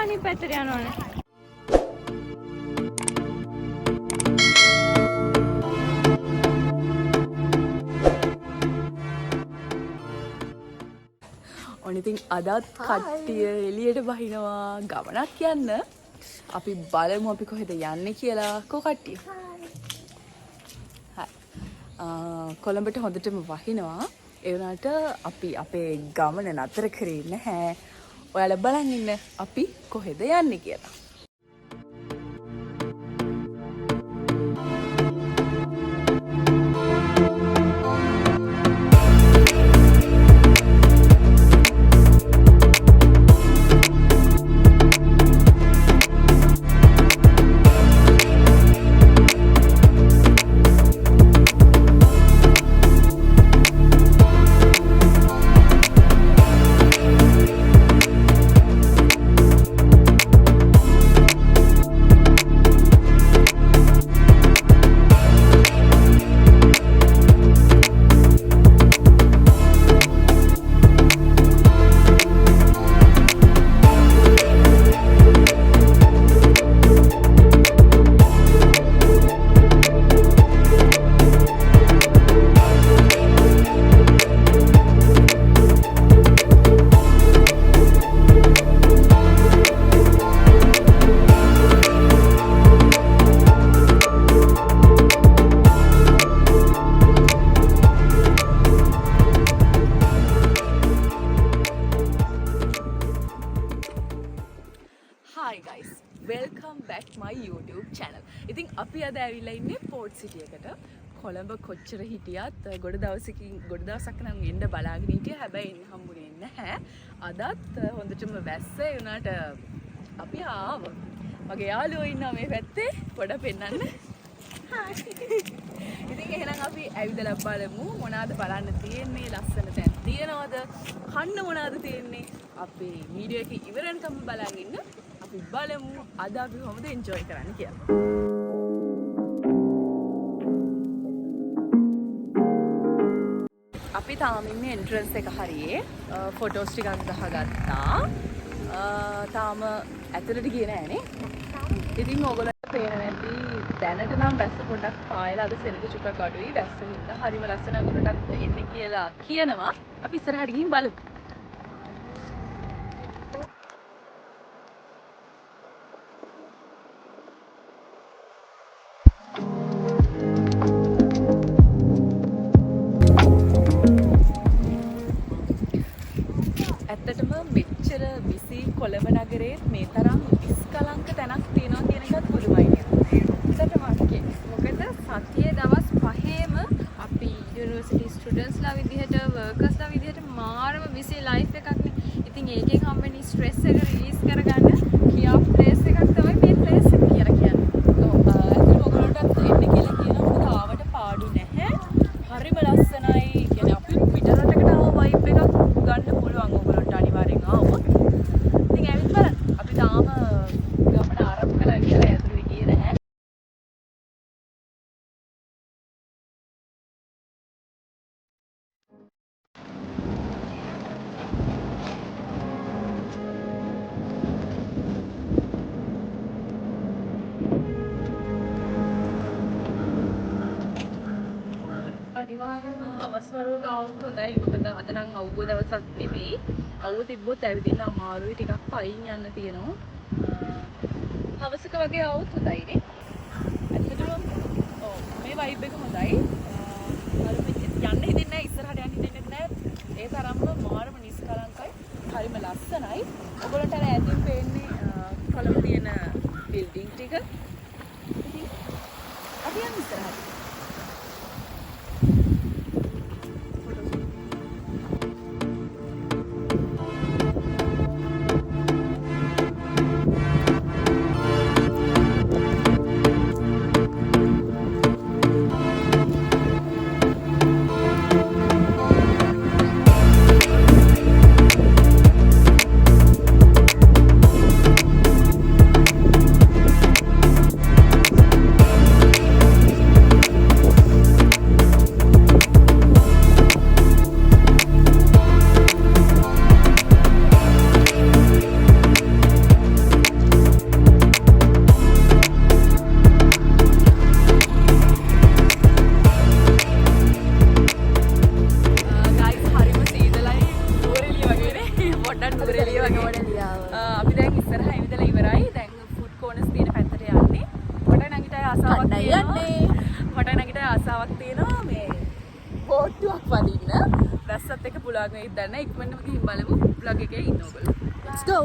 අනිත් පැත්තට යනවනේ. ඉතින් අදත් කට්ටිය එළියට බහිනවා ගමනක් යන්න. අපි බලමු අපි කොහෙද යන්නේ කියලා. කො කට්ටිය? කොළඹට හොඳටම වහිනවා. ඒ වුණාට අපි අපේ ගමන නතර කරේ නැහැ. ඔයාලා බලන් ඉන්න අපි කොහෙද යන්නේ කියලා. Hi guys, welcome back my YouTube channel. ඉතින් අපි අද ඇවිල්ලා ඉන්නේ පෝට් සිටි එකට. කොළඹ කොච්චර හිටියත් ගොඩ දවසක් නම් එන්න බලාගෙන හිටියා. හැබැයි එන්න හම්බුනේ නැහැ. අදත් හොඳටම වැස්ස ඒ වුණාට අපි ආවා. මගේ යාළුවෝ ඉන්නවා මේ පැත්තේ. පොඩ පෙන්නන්න. ඉතින් එහෙනම් අපි ඇවිදලා බලමු මොනවාද බලන්න තියෙන්නේ, ලස්සන තැන් තියනවද, කන්න මොනවාද තියෙන්නේ. අපි වීඩියෝ එක ඉවර වෙනකම් බලන් ඉන්න. අපි බලමු අද අපි කොහොමද එන්ජොයි කරන්න කියලා. අපි තාම ඉන්නේ එන්ට්‍රන්ස් එක හරියේ. ෆොටෝස් ටිකක් ගහගත්තා. තාම ඇතුළට ගියේ නෑනේ. ඉතින් ඕගොල්ලන්ට පේන නැති දැනට නම් වැස්ස පොඩ්ඩක් පායලා අද සෙනඟ චුට්ටක් අඩුයි. වැස්ස හින්දා හරිම ලස්සන උඩටත් එන්නේ කියලා කියනවා. අපි ඉස්සරහට ගිහින් බලමු. ඇත්තටම මෙච්චර විසි කොළඹ නගරේ මේ තරම් ඉස්කලංක තැනක් තියෙනවා කියන එකත් පුදුමයි නේද? මොකද සතියේ දවස් 5ේම අපි යුනිවර්සිටි ස්ටුඩන්ට්ස්ලා විදිහට වර්කර්ස්ලා විදිහට මාරම බිසි ලයිෆ් එකක් නේ. ඉතින් ඒකෙන් හම්බෙන ස්ට්‍රෙස් එක රිලීස් කරගන්න කියා ප්ලේස් එකක් තමයි මේ ප්ලේස් එක කියලා කියන්නේ. ඇත්තටම ඔයගොල්ලන්ටත් එන්න කියලා කියනවා. මොකද ආවට පාඩු නැහැ. හරිම ලස්සනයි. කියන්නේ අපි පිටරටකට ආව වයිබ් එකක් ගන්න පුළුවන් ඔයගොල්ලන්ට අනිවාර්යෙන් ආවොත්. ඉතින් ඇවිත් බලන්න. අපි තාම ගමන ආරම්භ කළා කියලා ඇතුළේ ගියේ නැහැ. අනිවාර්යයෙන්ම අවස්වරුවට આવුත් හොඳයි. මොකද අද නම් අවුව දවසක් නෙමෙයි. අවුව තිබ්බොත් ඇවිදින්න අමාරුයි. ටිකක් පයින් යන්න තියෙනවා. හවසක වගේ આવුත් හොඳයිනේ. ඇත්තටම ඔව් මේ වයිබ් එක හොඳයි. අර යන්න හිතෙන්නේ නැහැ, ඉස්සරහට යන්න හිතෙන්නේ නැහැ. ඒ තරම්ම මාරම නිස්කලංකයි. හරිම ලස්සනයි. ඔයගොල්ලන්ට අර ඈතින් පේන්නේ කොළඹ තියෙන බිල්ඩින් ටික. ඉතින් අපි යන්න ඉස්සරහට. අවස්ථාවක් තියෙනවා මේ බෝට්ටුවක් වදින්න. වැස්සත් එක්ක පුළාගෙන ඉඳන්න ඉක්මනටම ගිහින් බලමු ප්ලග් එකේ ඉන්න ඕගොල්ලෝ. Let's go.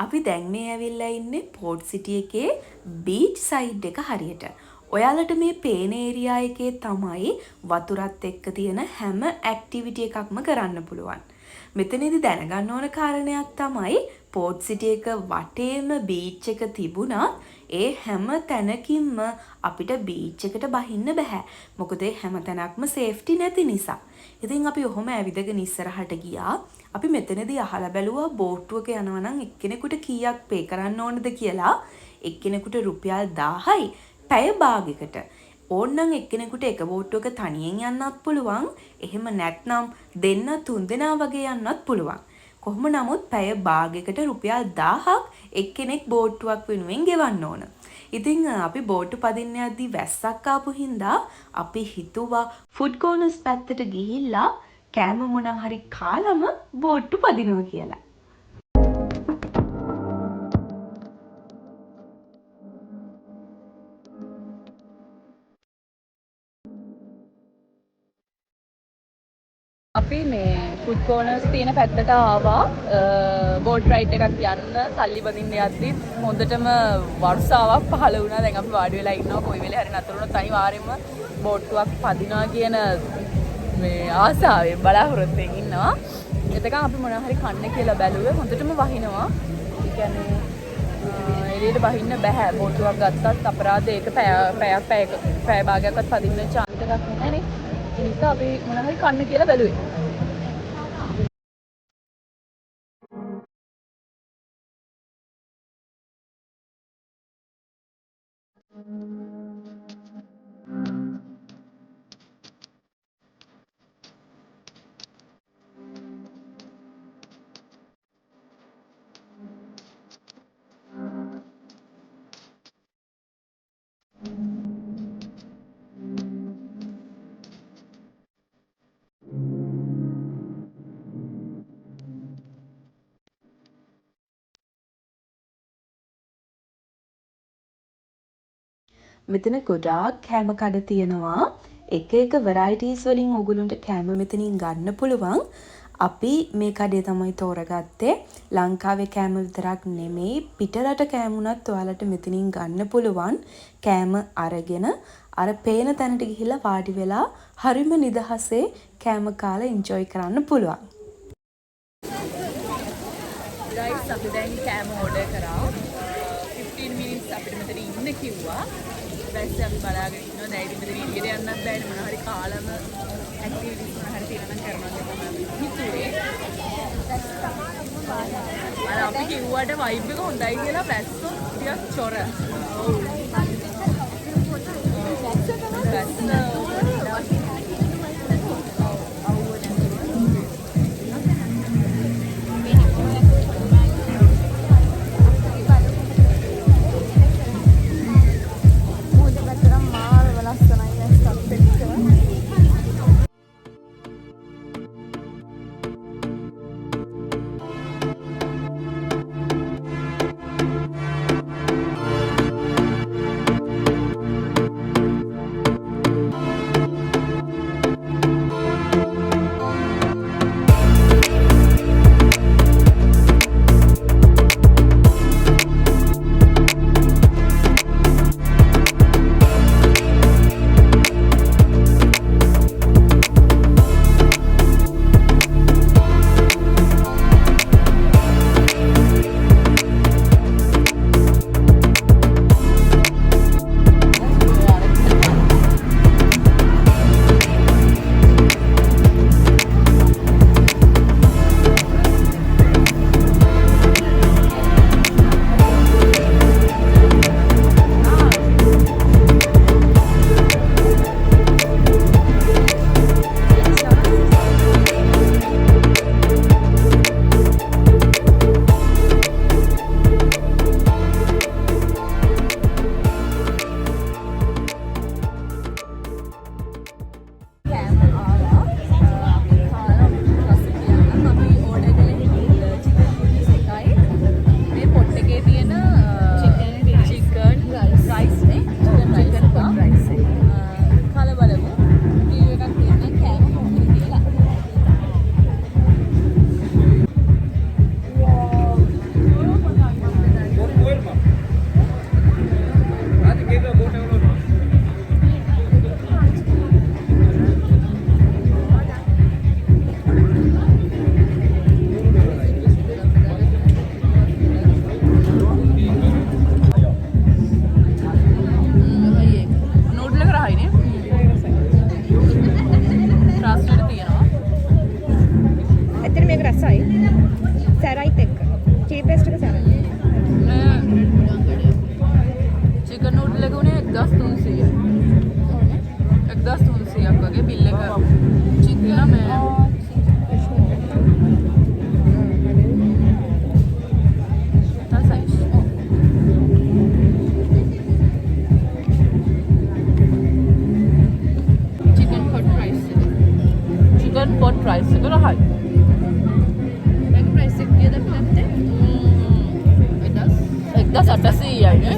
අපි දැන් මේ ඇවිල්ලා ඉන්නේ පෝට් සිටි එකේ බීච් සයිඩ් එක හරියට. ඔයාලට මේ පේන ඒරියා එකේ තමයි වතුරත් එක්ක තියෙන හැම ඇක්ටිවිටි එකක්ම කරන්න පුළුවන්. මෙතනදී දැනගන්න ඕන කාරණයක් තමයි පෝට් සිටි එක වටේම බීච් එක තිබුණත් ඒ හැම තැනකින්ම අපිට බීච් එකට බහින්න බෑ. මොකද ඒ හැම තැනක්ම සේෆ්ටි නැති නිසා. ඉතින් අපි ඔහොම ඇවිදගෙන ඉස්සරහට ගියා. අපි මෙතනදී අහලා බැලුවා බෝට්ටුවක යනවා නම් එක්කෙනෙකුට කීයක් පේ කරන්න ඕනද කියලා. එක්කෙනෙකුට රුපියල් 1000යි පැය භාගයකට. ඕන්නම් එක්කෙනෙකුට එක බෝට්ටුවක තනියෙන් යන්නත් පුළුවන්. එහෙම නැත්නම් දෙන්න තුන් දෙනා වගේ යන්නත් පුළුවන්. කොහොම නමුත් පැය භාගයකට රුපියල් 1000ක් එක්කෙනෙක් බෝට්ටුවක් වෙනුවෙන් ගෙවන්න ඕන. ඉතින් අපි බෝට්ටු පදින්න යද්දි වැස්සක් ආපු හින්දා අපි හිතුවා ෆුඩ් කෝනර්ස් පැත්තට ගිහිල්ලා කෑම මොනවා හරි කාලම බෝට්ටු පදිනවා කියලා. අපි මේ ෆුඩ් කෝනර්ස් තියෙන පැත්තට ආවා බෝට් රයිඩ් එකක් යන්න සල්ලි බඳින්න යද්දි හොඳටම වර්ෂාවක් පහළ වුණා. දැන් අපි වාඩි වෙලා ඉන්නවා කොයි වෙලේ හරි නතර වුණොත් අනිවාර්යයෙන්ම බෝට්ටුවක් පදිනවා කියන මේ ආසාවෙන් බලාපොරොත්තුෙන් ඉන්නවා. එතකන් අපි මොනවා හරි කන්න කියලා බැලුවේ හොඳටම වහිනවා. ඒ කියන්නේ එළියට බහින්න බෑ. බෝට්ටුවක් ගත්තත් අපරාධ ඒක පැය භාගයක්වත් පදින්න chance එකක් නැහැ නේ. ඒ නිසා අපි මොනවා හරි කන්න කියලා බැලුවේ. මෙතන ගොඩාක් කෑම කඩ තියෙනවා. එක එක varieties වලින් ඕගොල්ලන්ට කෑම මෙතනින් ගන්න පුළුවන්. අපි මේ කඩේ තමයි තෝරගත්තේ. ලංකාවේ කෑම විතරක් නෙමෙයි පිටරට කෑම උනත් ඔයාලට මෙතනින් ගන්න පුළුවන්. කෑම අරගෙන අර පේන තැනට ගිහිල්ලා වාඩි වෙලා හරිම නිදහසේ කෑම කාලා enjoy කරන්න පුළුවන්. guys අපි දැන් කෑම order කරා. 15 minutes අපිට මෙතන ඉන්න කිව්වා. ඊපස්සේ අපි බලාගෙන ඉන්නවා. දැන් ඉතින් මෙතන එළියට යන්නත් බෑනේ. මොනවා හරි කාලම ඇක්ටිවිටිස් මොනවා හරි තියෙනවා නම් කරනවා කියලා තමයි හිතුවේ. අර අපි කිව්වට vibe එක හොඳයි කියලා බැස්සොත් ටිකක් චොර. ඔව්. රසයි. සැරයිත් එක්ක. චීලි පේස්ට් එක සැරයි. චිකන් නූඩල් එක උනේ 1300යි. 1300ක් වගේ බිල් එක. චිකන් මේ pot rice එක රහයි. මේක ප්‍රයිස් එක කීයද අපි ගත්තේ? 1800යි නේ.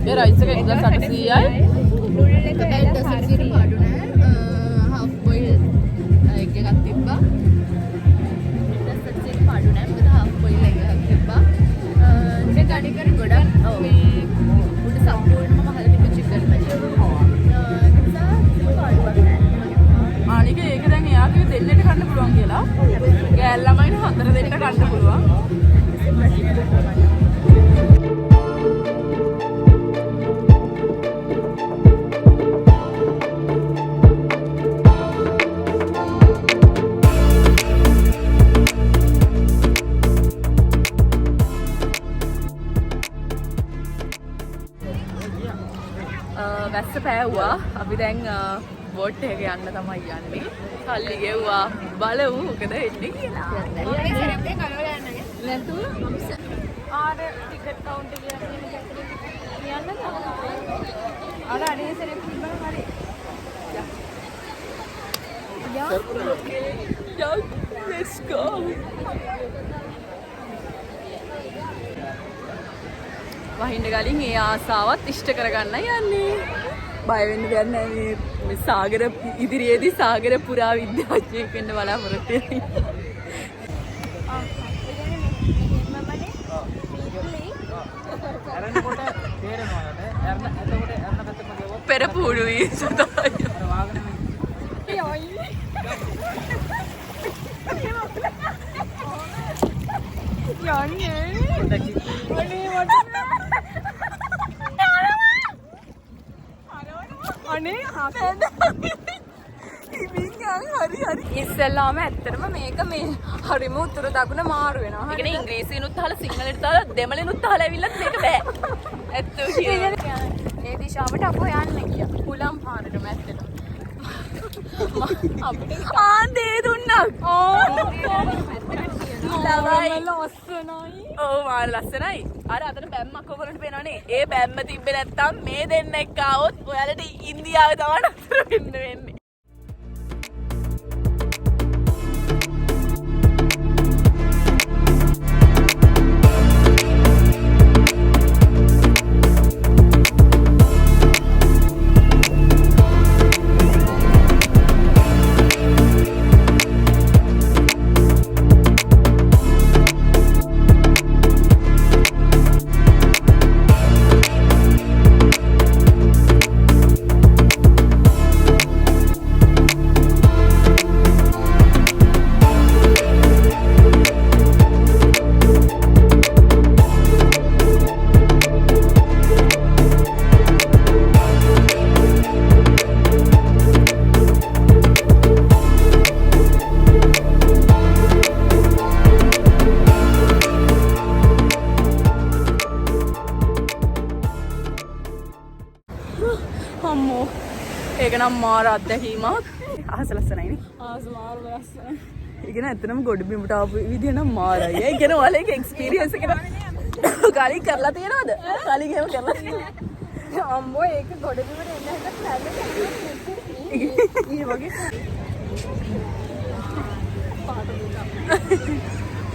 ඒ rice එක 1800යි. නූඩල් එක 1800 පාඩු නෑ. half boil එක එකක් තිබ්බා. 1800 පාඩු නෑ. මොකද half boil එකක් තිබ්බා. ඒක අඩි කර ගොඩක් මේ උඩ සම්පූර්ණයෙන්ම මහල තිබ්බ chicken එක. නිසා පාඩුවක් නෑ. අනික ඒක දැන් එයා කිව්ව දෙන්නට කන්න පුළුවන් කියලා. ගෑල් ළමයින 4 දෙන්න කන්න පුළුවන්. වැස්ස පෑවුවා. අපි දැන් බෝට් එක යන්න තමයි යන්නේ. සල්ලි ගෙව්වා. බලමු මොකද වෙන්නේ කියලා. නැතුව ආර ටිකට් කවුන්ටර් කියන්නද? අර අනේසරේ තිබ්බම හරි. Yeah, let's go. වහින්න කලින් ඒ ආසාවත් ඉෂ්ට කරගන්න යන්නේ. බය වෙන්න දෙයක් නැහැ. මේ සාගර ඉදිරියේදී සාගර පුරා විද්‍යාඥයෙක් වෙන්න බලාපොරොත්තු වෙනවා. පෙරපුඩු වීසු තමයි. ඉස්සෙල්ලාම ඇත්තටම මේක මේ හරිම උතුරු දකුණ මාරු වෙනවා. ඒ කියන්නේ ඉංග්‍රීසියෙන්ුත් අහලා සිංහලෙන්ත් අහලා දෙමළෙන්ුත් අහලා ඇවිල්ලත් මේක බෑ. ඇත්ත කියන්නේ. මේ දිශාවට අපෝ යන්නේ කිය. කුලම් පාරටම ඇත්තටම. අපිට දේ දුන්නා. ලස්සනයි. ඔව් මාර ලස්සනයි. අර අතන බැම්මක් ඔයගොල්ලන්ට පේනවනේ. ඒ බැම්ම තිබ්බේ නැත්තම් මේ දෙන්න එක්ක આવොත් ඔයාලට ඉන්දියාවේ තමයි නතර වෙන්න වෙන්නේ. අම්මෝ ඒක නම් මාර අත්දැකීමක්. අහස ලස්සනයිනේ. ආස මාර ලස්සනයි. ඒක නම් ඇත්තටම ගොඩ බිමට ආපු විදිය නම් මාරයි. ඒ කියන ඔයාලා ඒක එක්ස්පීරියන්ස් එක කලින් කරලා තියෙනවද? කලින් එහෙම කරලා තියෙනවද? අම්මෝ ඒක ගොඩ බිමට එන්න හැදලා ඊ වගේ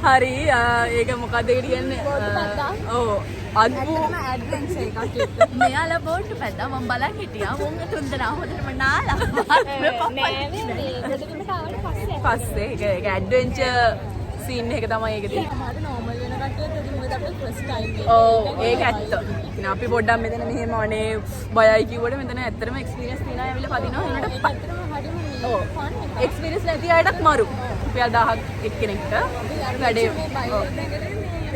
හරි ඒක මොකද කියන්නේ? ඔව් ඇත්තටම ඇඩ්වෙන්චර් එකක් එක්ක. මෙයාලා බෝට් පැද්දා මම බලන් හිටියා. මුංග තුන්දෙනා හොදටම නාලා. නෑ නේ ගොඩ බිමට ආවට පස්සේ ඒක ඇඩ්වෙන්චර් සීන් එක තමයි ඒක තියෙන්නේ. මට නෝමල් වෙන කට්ටියත් ඒක මොකද අපේ ෆස්ට් ටයිම් එක. ඔව් ඒක ඇත්ත. ඉතින් අපි පොඩ්ඩක් මෙතන මෙහෙම අනේ බයයි කිව්වට මෙතන ඇත්තටම එක්ස්පීරියන්ස් තියන අය ඇවිල්ලා පදිනවා. ඒකට ඇත්තටම හරිම ඔව් ෆන් එකක්. එක්ස්පීරියන්ස් නැති අයටත් මරු. රුපියල් 1000ක් එක්කෙනෙක්ට වැඩේ.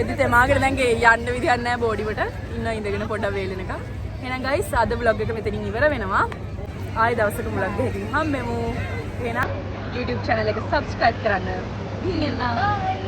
එදිට එමාගෙන දැන් යන්න විදියක් නැහැ බෝඩිවට. ඉන්න ඉඳගෙන පොඩ්ඩක් වේලෙනකම්. එහෙනම් ගයිස් අද vlog එක මෙතනින් ඉවර වෙනවා. ආයෙ දවසක vlog එකකින් හම්බෙමු. එහෙනම් YouTube channel එක subscribe කරන්න Bye.